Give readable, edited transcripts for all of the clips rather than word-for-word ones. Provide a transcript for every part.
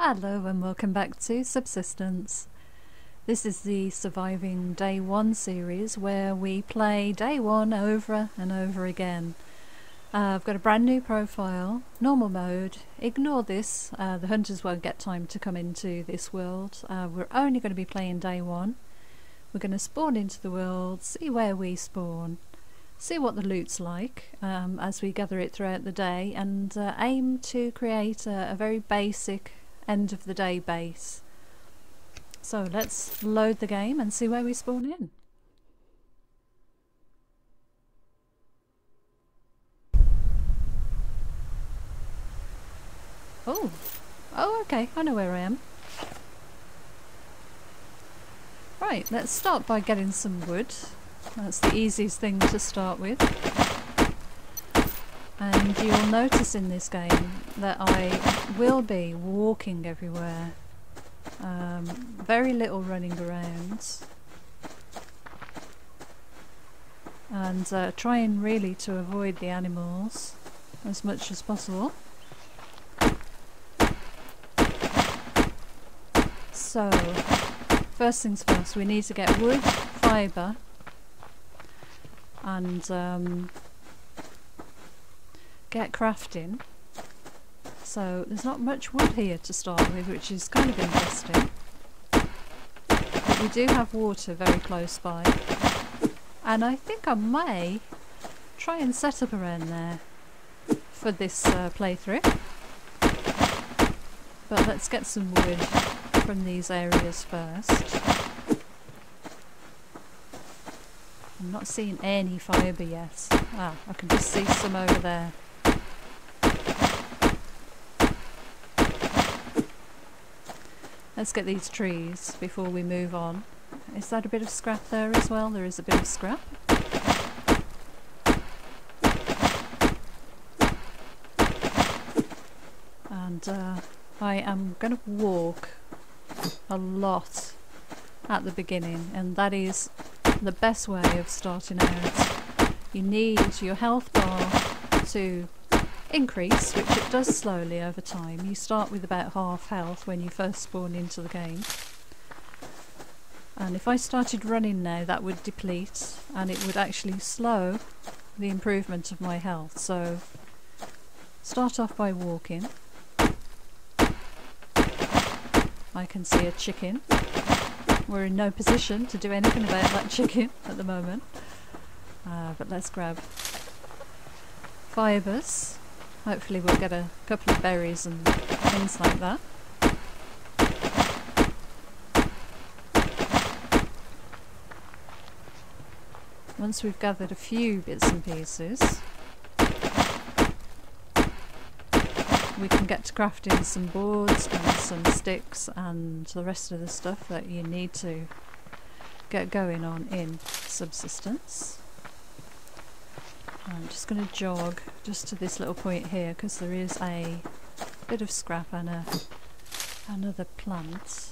Hello and welcome back to Subsistence. This is the Surviving Day 1 series where we play Day 1 over and over again. I've got a brand new profile, normal mode. Ignore this, the hunters won't get time to come into this world. We're only going to be playing Day 1. We're going to spawn into the world, see where we spawn, see what the loot's like as we gather it throughout the day, and aim to create a very basic end of the day base. So let's load the game and see where we spawn in. Oh, okay, I know where I am. Right, let's start by getting some wood. That's the easiest thing to start with. And you'll notice in this game that I will be walking everywhere. Very little running around. And trying really to avoid the animals as much as possible. So, first things first, we need to get wood, fibre, and get crafting. So there's not much wood here to start with, which is kind of interesting. But we do have water very close by. And I think I may try and set up around there for this playthrough. But let's get some wood from these areas first. I'm not seeing any fibre yet. Ah, I can just see some over there. Let's get these trees before we move on. Is that a bit of scrap there as well? There is a bit of scrap. And I am going to walk a lot at the beginning, and that is the best way of starting out. You need your health bar to increase, which it does slowly over time. You start with about half health when you first spawn into the game. And if I started running now, that would deplete and it would actually slow the improvement of my health. So start off by walking. I can see a chicken. We're in no position to do anything about that chicken at the moment. But let's grab fibres. Hopefully we'll get a couple of berries and things like that. Once we've gathered a few bits and pieces, we can get to crafting some boards and some sticks and the rest of the stuff that you need to get going on in Subsistence. I'm just going to jog just to this little point here because there is a bit of scrap and another plant.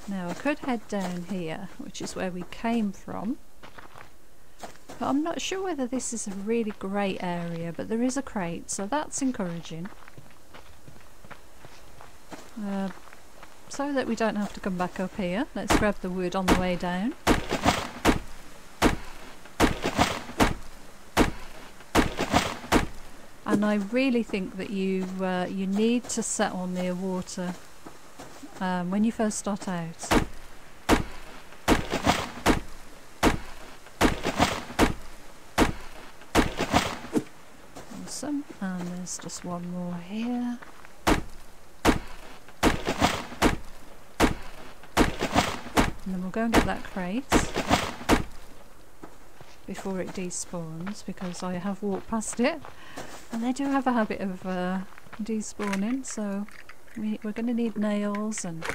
Now I could head down here, which is where we came from, but I'm not sure whether this is a really great area, but there is a crate, so that's encouraging. So that we don't have to come back up here, let's grab the wood on the way down. And I really think that you need to settle near water when you first start out. Awesome, and there's just one more here. And then we'll go and get that crate before it despawns, because I have walked past it and they do have a habit of despawning, so we're going to need nails and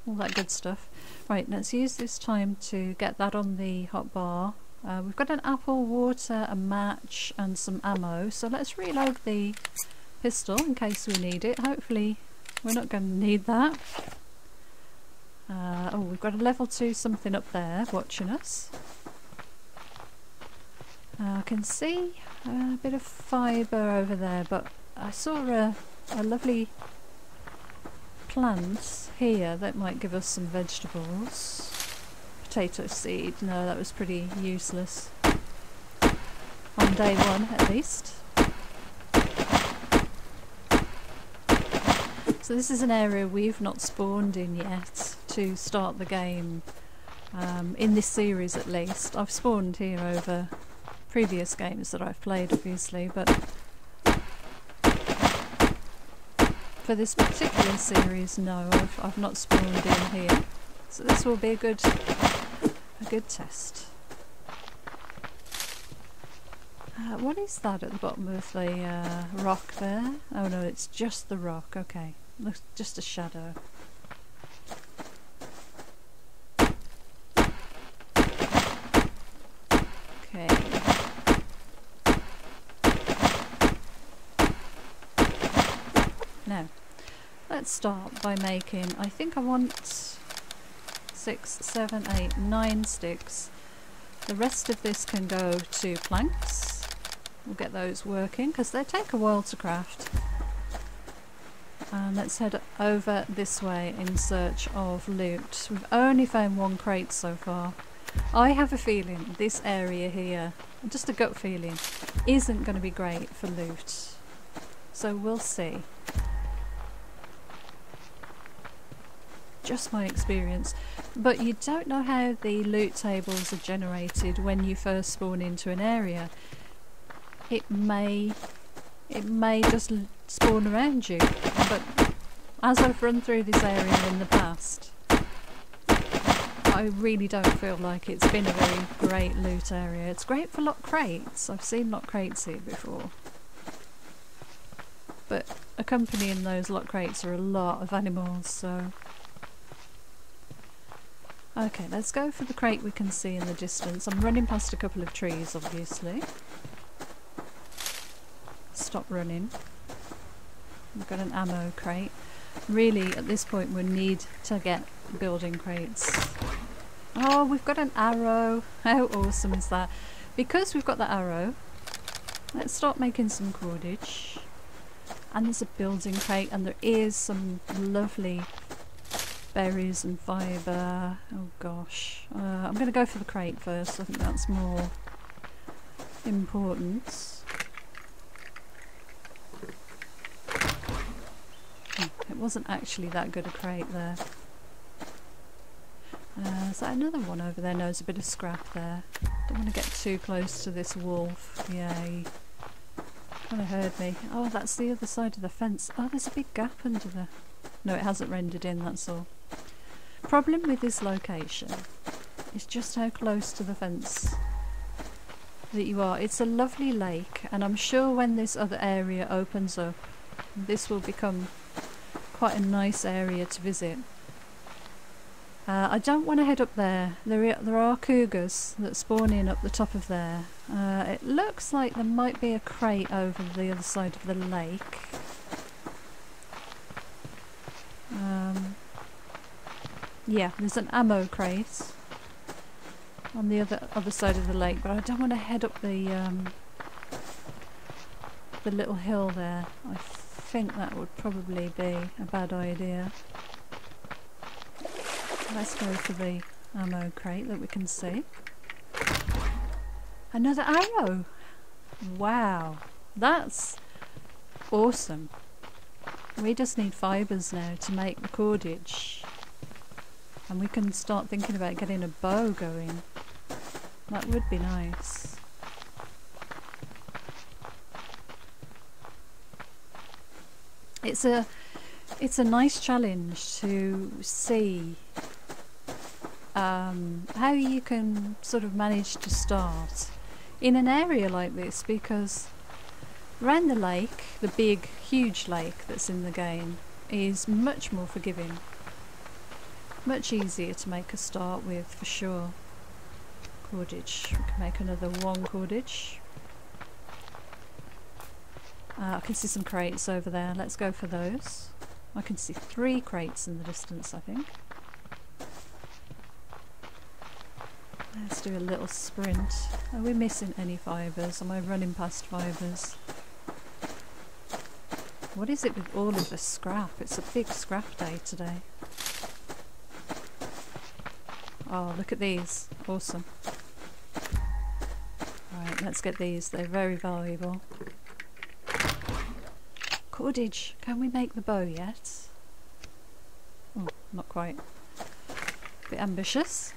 all that good stuff. Right, let's use this time to get that on the hotbar. We've got an apple, water, a match and some ammo, so let's reload the pistol in case we need it. Hopefully we're not going to need that. Oh, we've got a level 2 something up there watching us. I can see a bit of fibre over there, but I saw a lovely plant here that might give us some vegetables. Potato seed, no, that was pretty useless. On day one at least. So this is an area we've not spawned in yet to start the game, in this series at least. I've spawned here over previous games that I've played obviously, but for this particular series, no, I've not spawned in here. So this will be a good test. What is that at the bottom of the rock there? Oh no, it's just the rock, okay. Looks just a shadow. Okay. Now, let's start by making, I think I want 6, 7, 8, 9 sticks. The rest of this can go to planks. We'll get those working because they take a while to craft. And let's head over this way in search of loot. We've only found 1 crate so far. I have a feeling this area here, just a gut feeling, isn't going to be great for loot. So we'll see. Just my experience. But you don't know how the loot tables are generated when you first spawn into an area. It may just spawn around you, but as I've run through this area in the past, I really don't feel like it's been a very great loot area. It's great for lock crates. I've seen lock crates here before, but accompanying those lock crates are a lot of animals, so... Okay, let's go for the crate we can see in the distance. I'm running past a couple of trees, obviously. Stop running. We've got an ammo crate. Really, at this point, we need to get building crates. Oh, we've got an arrow. How awesome is that? Because we've got the arrow, let's start making some cordage. And there's a building crate, and there is some lovely berries and fibre. Oh gosh. I'm going to go for the crate first. I think that's more important. It wasn't actually that good a crate there. Is that another one over there? No, there's a bit of scrap there. Don't want to get too close to this wolf. Yeah, he kind of heard me. Oh, that's the other side of the fence. Oh, there's a big gap under the... No, it hasn't rendered in, that's all. Problem with this location is just how close to the fence that you are. It's a lovely lake, and I'm sure when this other area opens up, this will become quite a nice area to visit. I don't want to head up there. There are cougars that spawn in up the top of there. It looks like there might be a crate over the other side of the lake. Yeah, there's an ammo crate on the other side of the lake, but I don't want to head up the little hill there. I think that would probably be a bad idea. Let's go for the ammo crate that we can see. Another arrow! Wow, that's awesome. We just need fibres now to make the cordage. And we can start thinking about getting a bow going. That would be nice. It's a nice challenge to see how you can sort of manage to start in an area like this, because around the lake, the big, huge lake that's in the game, is much more forgiving. Much easier to make a start with, for sure. Cordage. We can make another 1 cordage. I can see some crates over there. Let's go for those. I can see 3 crates in the distance, I think. Let's do a little sprint. Are we missing any fibres? Am I running past fibres? What is it with all of the scrap? It's a big scrap day today. Oh, look at these. Awesome. Right, let's get these. They're very valuable. Cordage. Can we make the bow yet? Oh, not quite. Bit ambitious.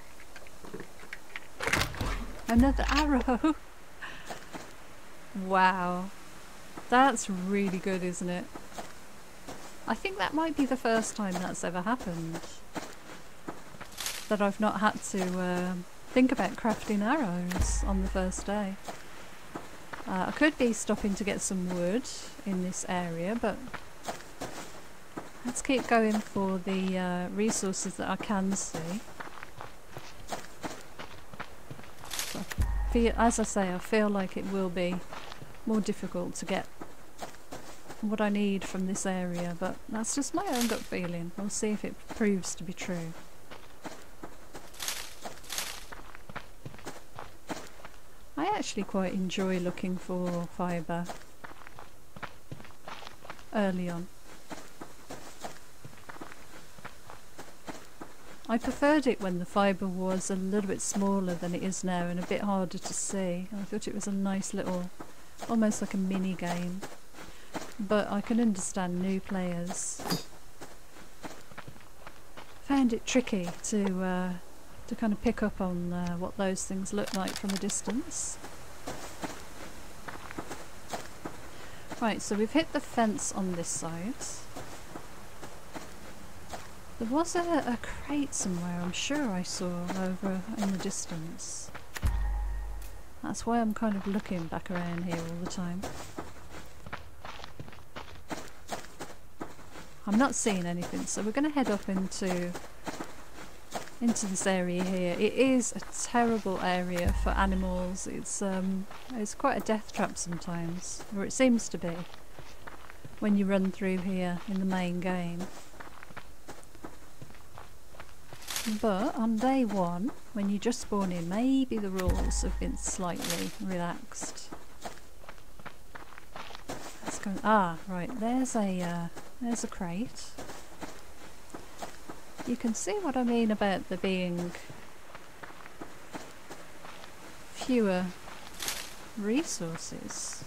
Another arrow. Wow. That's really good, isn't it? I think that might be the first time that's ever happened. That I've not had to think about crafting arrows on the first day. I could be stopping to get some wood in this area, but let's keep going for the resources that I can see. As I say, I feel like it will be more difficult to get what I need from this area, but that's just my own gut feeling. We'll see if it proves to be true. I actually quite enjoy looking for fibre early on. I preferred it when the fibre was a little bit smaller than it is now and a bit harder to see. I thought it was a nice little, almost like a mini game. But I can understand new players found it tricky to kind of pick up on what those things look like from a distance. Right, so we've hit the fence on this side. There was a crate somewhere, I'm sure I saw over in the distance. That's why I'm kind of looking back around here all the time. I'm not seeing anything, so we're going to head up into this area here. It is a terrible area for animals. It's quite a death trap sometimes, or it seems to be, when you run through here in the main game. But on day one, when you just spawn in, maybe the rules have been slightly relaxed. Let's go. Ah, right. There's a crate. You can see what I mean about there being fewer resources.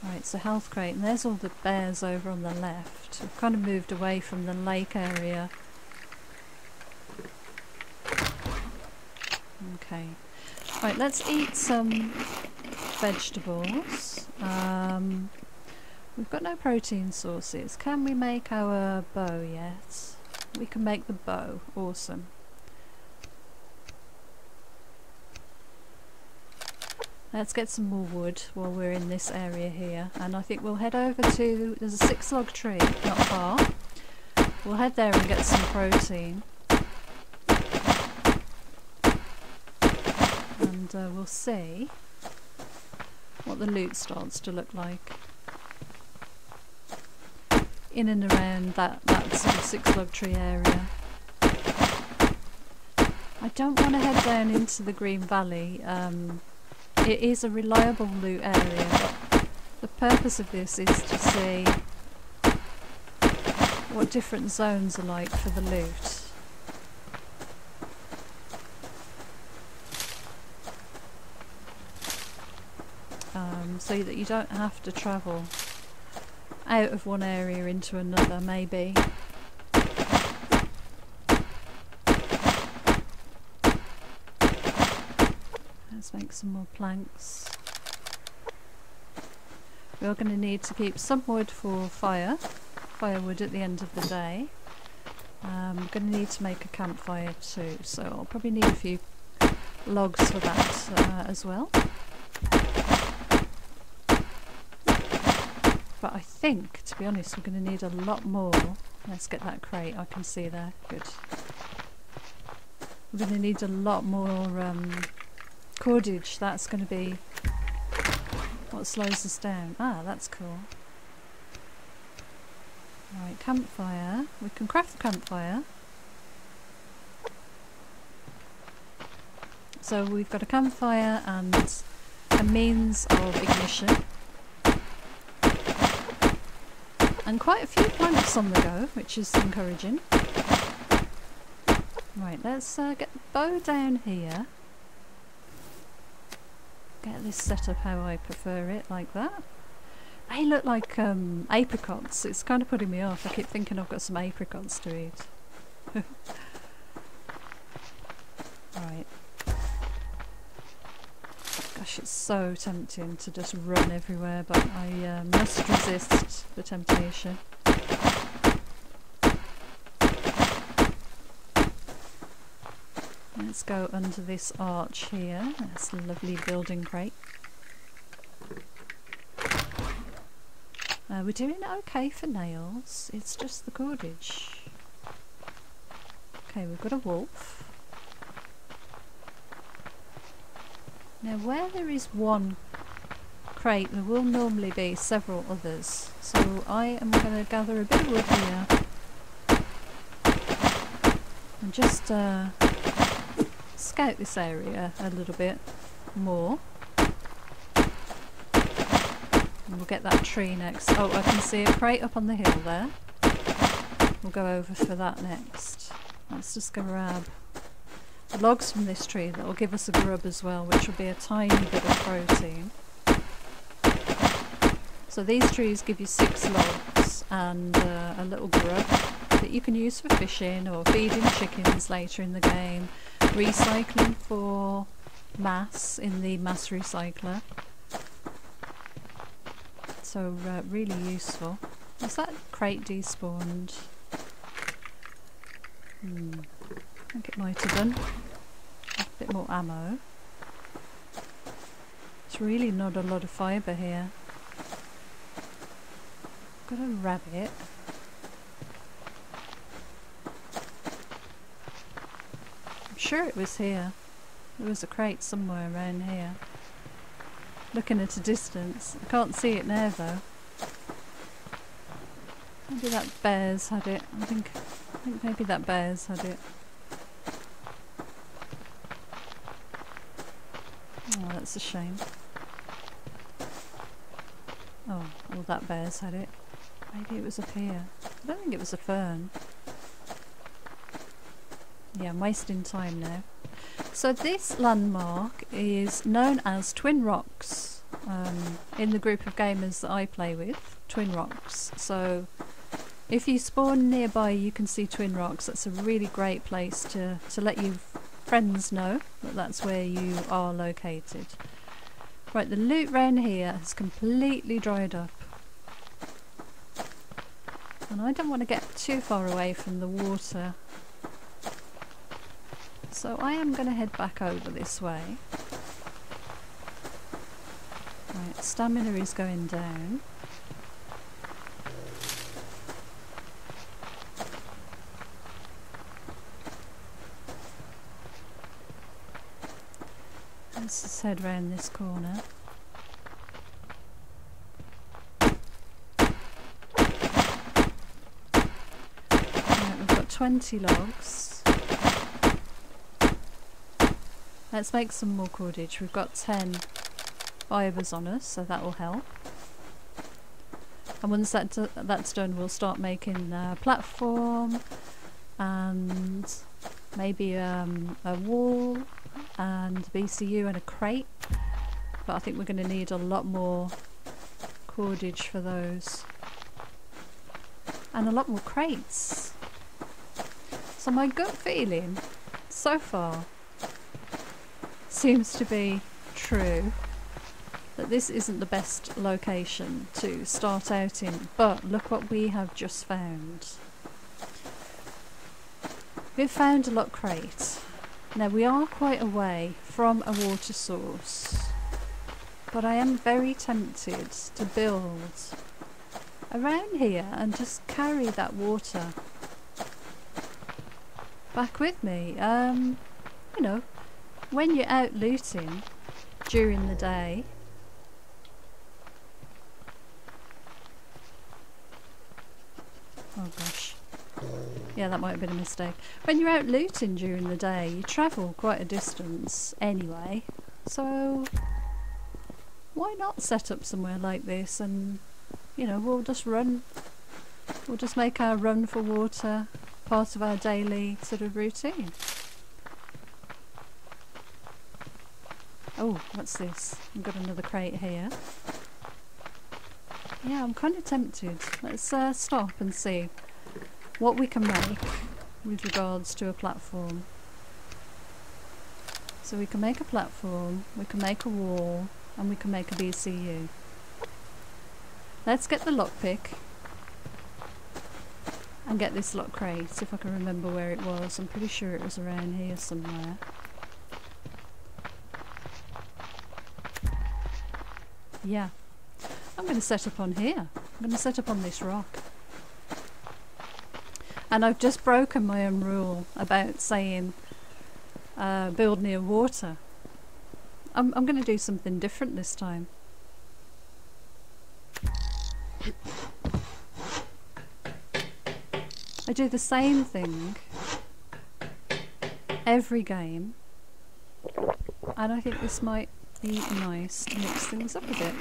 Right, so health crate, and there's all the bears over on the left. We've kind of moved away from the lake area. Okay. Right, let's eat some vegetables. We've got no protein sources. Can we make our bow yet? We can make the bow. Awesome. Let's get some more wood while we're in this area here, and I think we'll head over to, there's a 6-log tree not far. We'll head there and get some protein, and we'll see what the loot starts to look like in and around that sort of 6-log tree area. I don't want to head down into the Green Valley. It is a reliable loot area, but the purpose of this is to see what different zones are like for the loot. So that you don't have to travel out of one area into another, maybe. Let's make some more planks. We're going to need to keep some wood for firewood at the end of the day. We're going to need to make a campfire too, so I'll probably need a few logs for that as well. But I think, to be honest, we're going to need a lot more. Let's get that crate, I can see there. Good. We're going to need a lot more cordage. That's going to be what slows us down. Ah, that's cool. Right, campfire. We can craft the campfire. So we've got a campfire and a a means of ignition. And quite a few planks on the go, which is encouraging. Right, let's get the bow down here. Get this set up how I prefer it, like that. They look like apricots. It's kind of putting me off. I keep thinking I've got some apricots to eat. Right. Gosh, it's so tempting to just run everywhere, but I must resist the temptation. Let's go under this arch here. That's a lovely building crate. We're doing okay for nails. It's just the cordage. Okay, we've got a wolf. Now where there is one crate, there will normally be several others. So I am going to gather a bit of wood here. And just scout this area a little bit more. And we'll get that tree next. Oh, I can see a crate up on the hill there. We'll go over for that next. Let's just go grab the logs from this tree that will give us a grub as well, which will be a tiny bit of protein. So these trees give you 6 logs and a little grub that you can use for fishing or feeding chickens later in the game, recycling for mass in the mass recycler. So really useful. Is that crate despawned? I think it might have done. A bit more ammo. It's really not a lot of fibre here. Got a rabbit. I'm sure it was here. There was a crate somewhere around here. Looking at a distance. I can't see it now though. Maybe that bear's had it. I think maybe that bear's had it. Oh, that's a shame. Oh, well that bear's had it. Maybe it was up here. I don't think it was a fern. Yeah, I'm wasting time now. So this landmark is known as Twin Rocks in the group of gamers that I play with. Twin Rocks. So if you spawn nearby you can see Twin Rocks. That's a really great place to let your friends know that that's where you are located. Right, the loot round here has completely dried up. And I don't want to get too far away from the water. So I am going to head back over this way. Right, stamina is going down. Let's just head round this corner. Right, we've got 20 logs. Let's make some more cordage. We've got 10 fibres on us, so that will help. And once that's done, we'll start making a platform and maybe a wall and BCU and a crate. But I think we're going to need a lot more cordage for those. And a lot more crates. So my gut feeling so far seems to be true that this isn't the best location to start out in, but look what we have just found. We've found a lock crate. Now we are quite away from a water source, but I am very tempted to build around here and just carry that water back with me. You know, when you're out looting during the day, oh gosh, yeah, that might have been a mistake. When you're out looting during the day, you travel quite a distance anyway, so why not set up somewhere like this, and you know, we'll just make our run for water part of our daily sort of routine. Oh, what's this? I've got another crate here. Yeah, I'm kind of tempted. Let's stop and see what we can make with regards to a platform. So we can make a platform, we can make a wall, and we can make a BCU. Let's get the lockpick and get this lock crate, if I can remember where it was. I'm pretty sure it was around here somewhere. Yeah. I'm going to set up on here. I'm going to set up on this rock. And I've just broken my own rule about saying build near water. I'm going to do something different this time. I do the same thing every game, and I think this might be nice to mix things up a bit.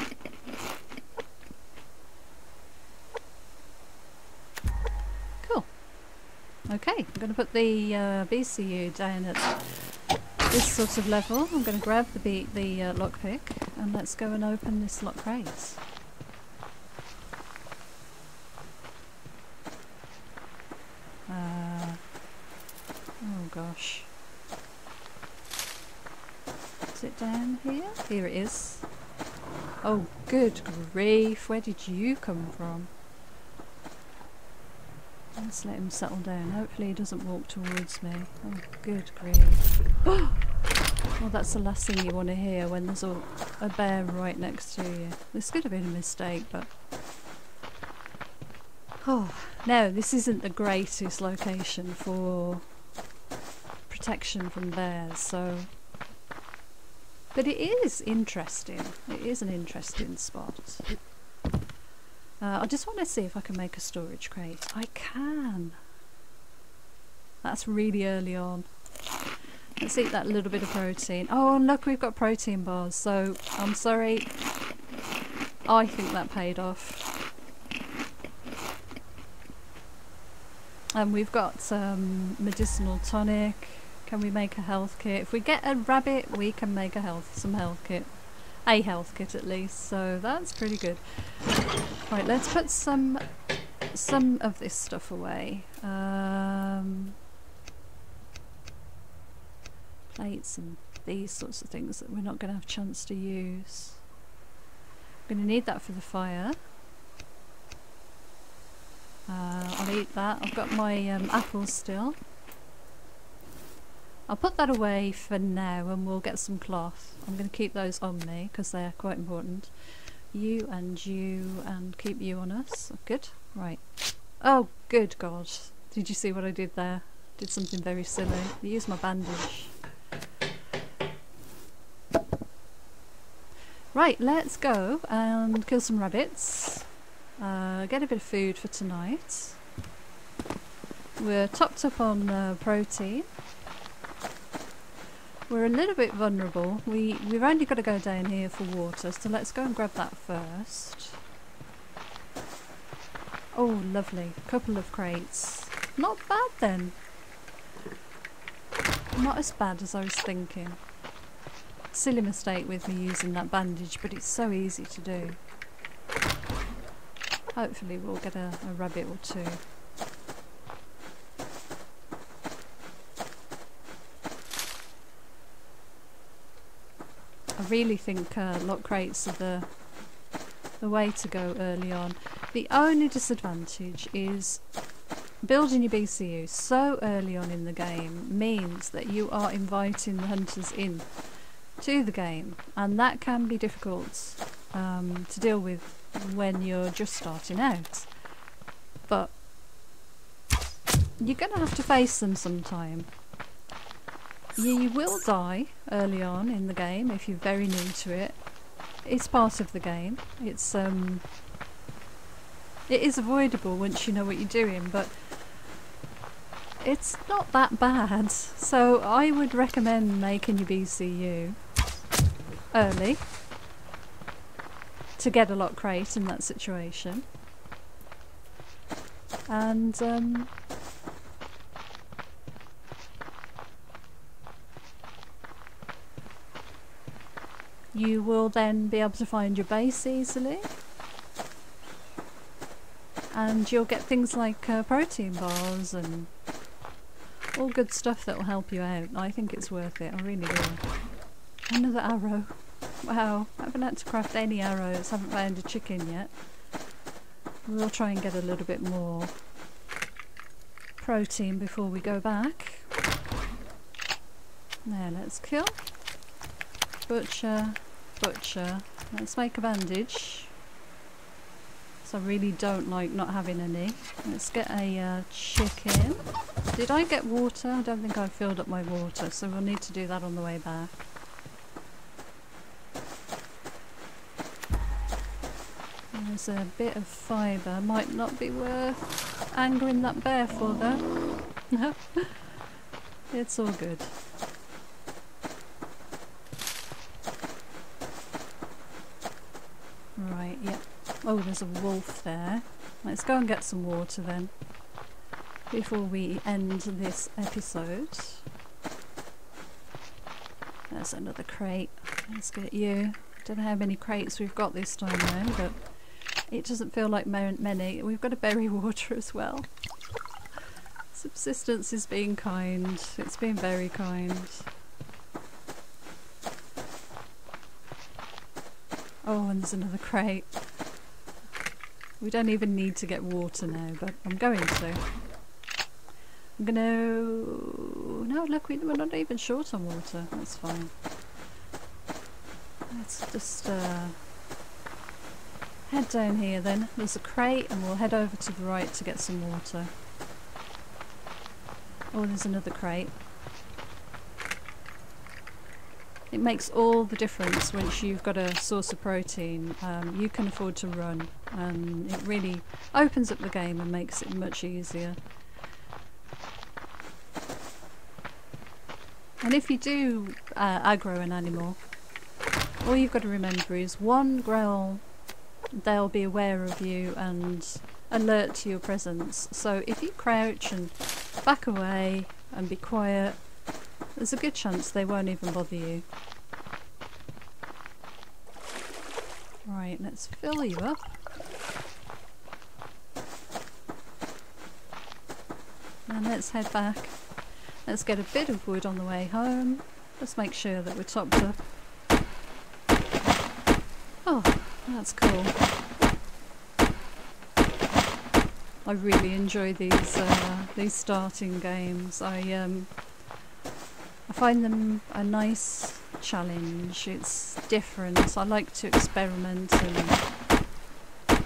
Cool. Okay, I'm going to put the BCU down at this sort of level. I'm going to grab the lockpick, and let's go and open this lock crate. Oh gosh. Is it down here? Here it is. Oh, good grief, where did you come from? Let's let him settle down. Hopefully he doesn't walk towards me. Oh, good grief. Oh, that's the last thing you want to hear when there's a bear right next to you. This could have been a mistake, but... Oh, no, this isn't the greatest location for protection from bears, so... But it is interesting. It is an interesting spot. I just want to see if I can make a storage crate. I can. That's really early on. Let's eat that little bit of protein. Oh, and look, we've got protein bars, so I'm sorry. I think that paid off. And we've got some medicinal tonic. Can we make a health kit? If we get a rabbit, we can make some health kit. A health kit at least, so that's pretty good. Right, let's put some of this stuff away. Plates and these sorts of things that we're not going to have a chance to use. I'm going to need that for the fire. I'll eat that. I've got my apples still. I'll put that away for now and we'll get some cloth. I'm going to keep those on me because they're quite important. You and keep you on us. Good. Right. Oh, good God. Did you see what I did there? Did something very silly. I used my bandage. Right, let's go and kill some rabbits. Get a bit of food for tonight. We're topped up on protein. We're a little bit vulnerable. We've only got to go down here for water, so let's go and grab that first. Oh, lovely. Couple of crates. Not bad then. Not as bad as I was thinking. Silly mistake with me using that bandage, but it's so easy to do. Hopefully we'll get a rabbit or two. I really think lock crates are the way to go early on. The only disadvantage is building your BCU so early on in the game means that you are inviting the hunters in to the game, and that can be difficult to deal with when you're just starting out. But you're going to have to face them sometime. You will die early on in the game if you're very new to it. It's part of the game. It is avoidable once you know what you're doing, but it's not that bad. So I would recommend making your BCU early. to get a lot crate in that situation. And you will then be able to find your base easily, and you'll get things like protein bars and all good stuff that will help you out. I think it's worth it, I really do. Another arrow. Wow, I haven't had to craft any arrows, haven't found a chicken yet. We'll try and get a little bit more protein before we go back. Now let's kill. Butcher, butcher. Let's make a bandage. So I really don't like not having any. Let's get a chicken. Did I get water? I don't think I filled up my water, so we'll need to do that on the way back. There's a bit of fibre. Might not be worth angering that bear for though. No, it's all good. Right, yeah. Oh, there's a wolf there. Let's go and get some water then, before we end this episode. There's another crate. Let's get you. Don't know how many crates we've got this time around, but it doesn't feel like many. We've got to berry water as well. Subsistence is being kind. It's been very kind. Oh, and there's another crate. We don't even need to get water now, but I'm going to. I'm gonna... No, look, we're not even short on water. That's fine. Let's just head down here then. There's a crate and we'll head over to the right to get some water. Oh, there's another crate. It makes all the difference once you've got a source of protein. You can afford to run, and it really opens up the game and makes it much easier. And if you do aggro an animal, all you've got to remember is one growl, they'll be aware of you and alert to your presence. So if you crouch and back away and be quiet, there's a good chance they won't even bother you. Right, let's fill you up. And let's head back. Let's get a bit of wood on the way home. Let's make sure that we're topped up. Oh, that's cool. I really enjoy these starting games. I find them a nice challenge. It's different. I like to experiment and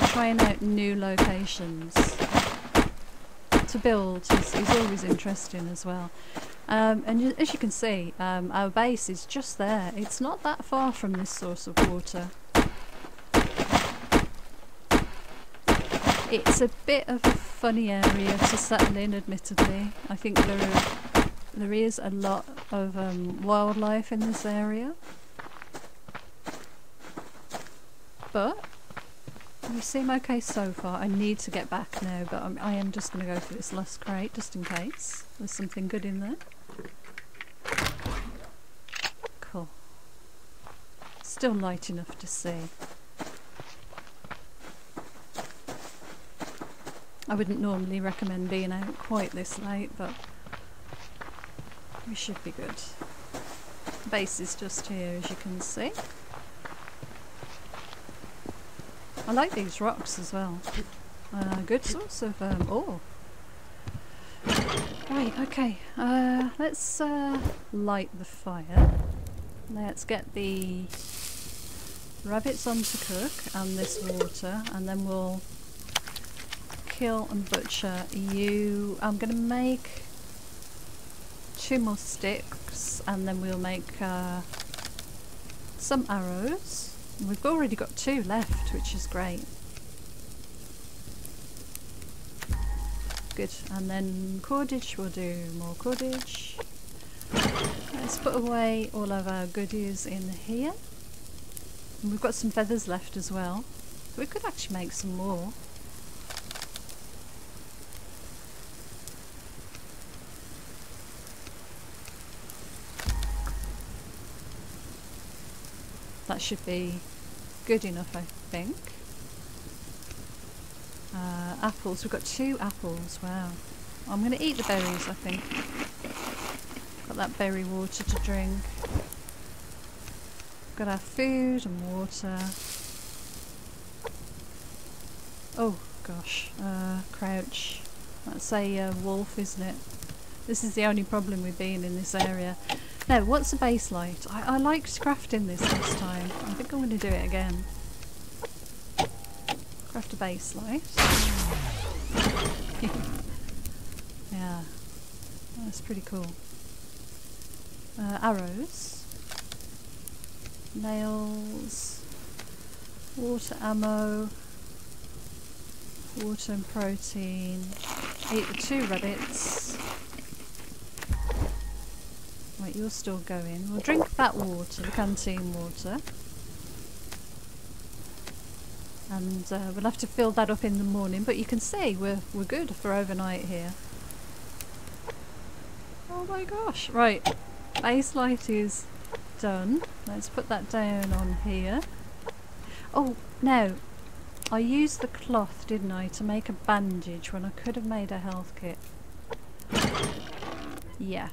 trying out new locations to build is always interesting as well. And as you can see, our base is just there. It's not that far from this source of water. It's a bit of a funny area to settle in, admittedly. I think there is a lot of wildlife in this area. But we seem okay so far. I need to get back now, but I am just going to go for this last crate, just in case there's something good in there. Cool. Still light enough to see. I wouldn't normally recommend being out quite this late, but we should be good. Base is just here, as you can see. I like these rocks as well. Good source of ore. Right, okay. Let's light the fire. Let's get the rabbits on to cook and this water, and then we'll kill and butcher you. I'm going to make 2 more sticks, and then we'll make some arrows. We've already got 2 left, which is great. Good, and then cordage, we'll do more cordage. Let's put away all of our goodies in here. And we've got some feathers left as well. We could actually make some more. That should be good enough, I think. Apples. We've got 2 apples. Wow. I'm going to eat the berries, I think. Got that berry water to drink. Got our food and water. Oh gosh, crouch. That's a wolf, isn't it? This is the only problem with being in this area. Now, what's a base light? I liked crafting this last time. I think I'm going to do it again. Craft a base light. Yeah, that's pretty cool. Arrows. Nails. Water ammo. Water and protein. Eat the 2 rabbits. Right, you're still going. We'll drink that water, the canteen water. And we'll have to fill that up in the morning, but you can see we're good for overnight here. Oh my gosh. Right, base light is done. Let's put that down on here. Oh, now, I used the cloth, didn't I, to make a bandage when I could have made a health kit. Yeah.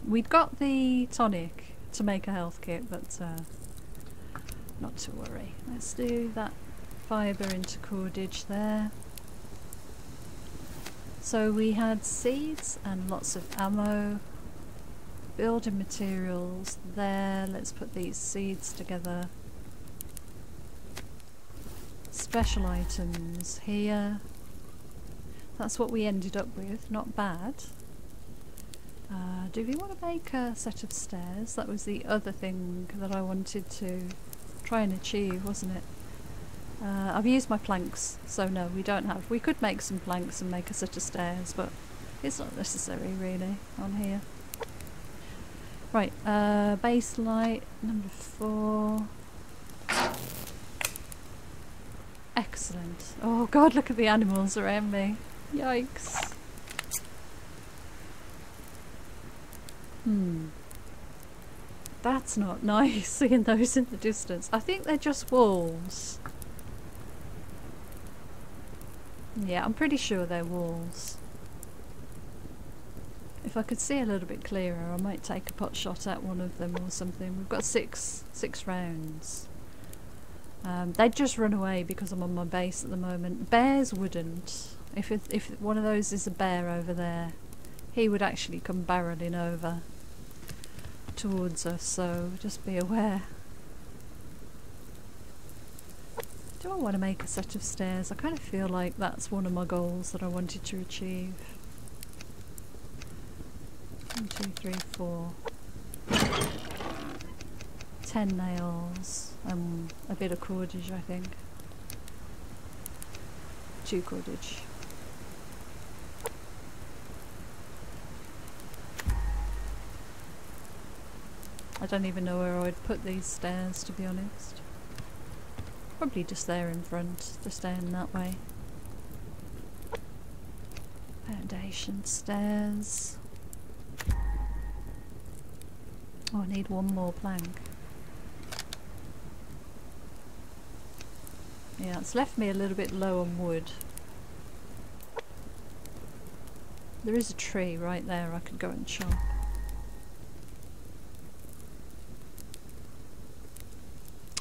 We'd got the tonic to make a health kit, but not to worry. Let's do that fibre into cordage there. So we had seeds and lots of ammo, building materials there. Let's put these seeds together. Special items here. That's what we ended up with, not bad. Do we want to make a set of stairs? That was the other thing that I wanted to try and achieve, wasn't it? I've used my planks, so no, we don't have. We could make some planks and make a set of stairs, but it's not necessary really on here. Right, base light number 4. Excellent. Oh god, look at the animals around me. Yikes. That's not nice, seeing those in the distance. I think they're just wolves. Yeah, I'm pretty sure they're wolves. If I could see a little bit clearer, I might take a pot shot at one of them or something. We've got six rounds. They'd just run away because I'm on my base at the moment. Bears wouldn't. If one of those is a bear over there, he would actually come barreling over towards us, so just be aware. Do I want to make a set of stairs? I kind of feel like that's one of my goals that I wanted to achieve. 1, 2, 3, 4. 10 nails and a bit of cordage, I think. 2 cordage. I don't even know where I'd put these stairs, to be honest. Probably just there in front, just down that way. Foundation stairs. Oh, I need one more plank. Yeah, it's left me a little bit low on wood. There is a tree right there I could go and chop.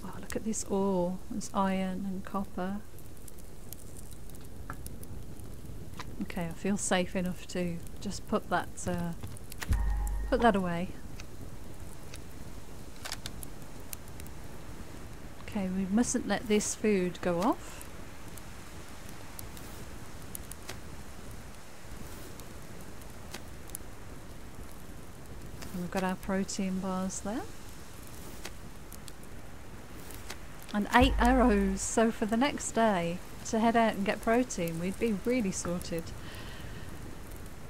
Oh, look at this ore. There's iron and copper. Okay, I feel safe enough to just put that away. Okay, we mustn't let this food go off. And we've got our protein bars there. And 8 arrows, so for the next day to head out and get protein we'd be really sorted.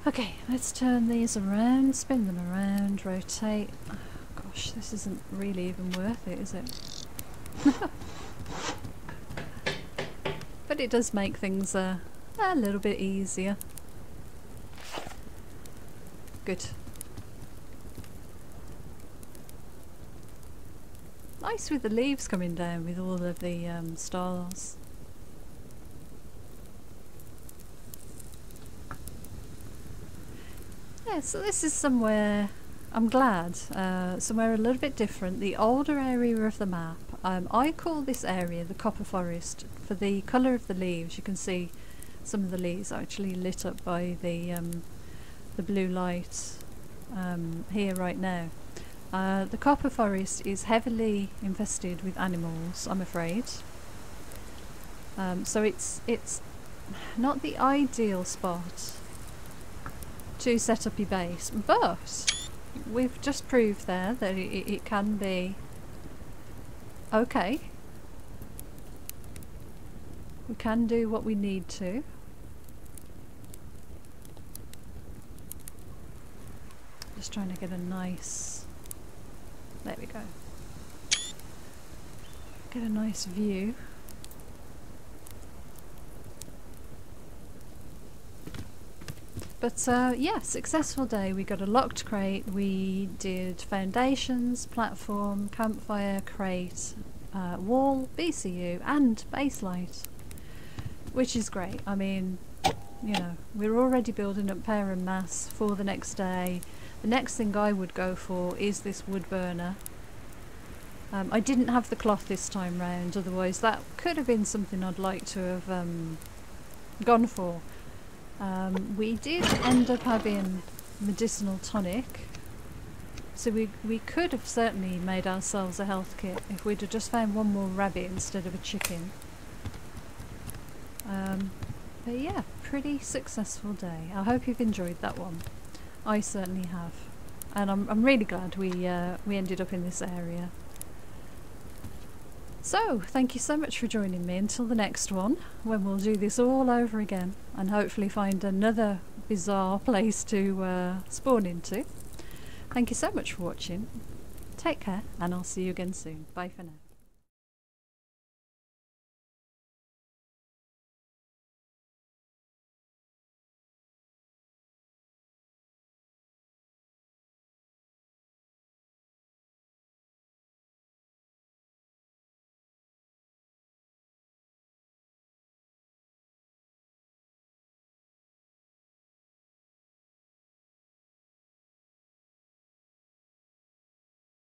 Okay, let's turn these around, spin them around, rotate. Oh, gosh, this isn't really even worth it, is it? But it does make things a little bit easier. Good. Nice with the leaves coming down with all of the stars. Yeah, so this is somewhere, I'm glad, somewhere a little bit different. The older area of the map, I call this area the copper forest for the colour of the leaves. You can see some of the leaves are actually lit up by the blue light here right now. The copper forest is heavily infested with animals, I'm afraid. So it's not the ideal spot to set up your base, but we've just proved there that it can be okay. We can do what we need to. Just trying to get a nice, there we go, get a nice view. But yeah, successful day. We got a locked crate, we did foundations, platform, campfire, crate, wall, BCU and base light, which is great. I mean, you know, we're already building up power and mass for the next day. The next thing I would go for is this wood burner. I didn't have the cloth this time round, otherwise that could have been something I'd like to have gone for. We did end up having medicinal tonic, so we could have certainly made ourselves a health kit if we'd have just found one more rabbit instead of a chicken. But yeah, pretty successful day. I hope you've enjoyed that one. I certainly have, and I'm really glad we ended up in this area. So, thank you so much for joining me until the next one, when we'll do this all over again and hopefully find another bizarre place to spawn into. Thank you so much for watching. Take care, and I'll see you again soon. Bye for now.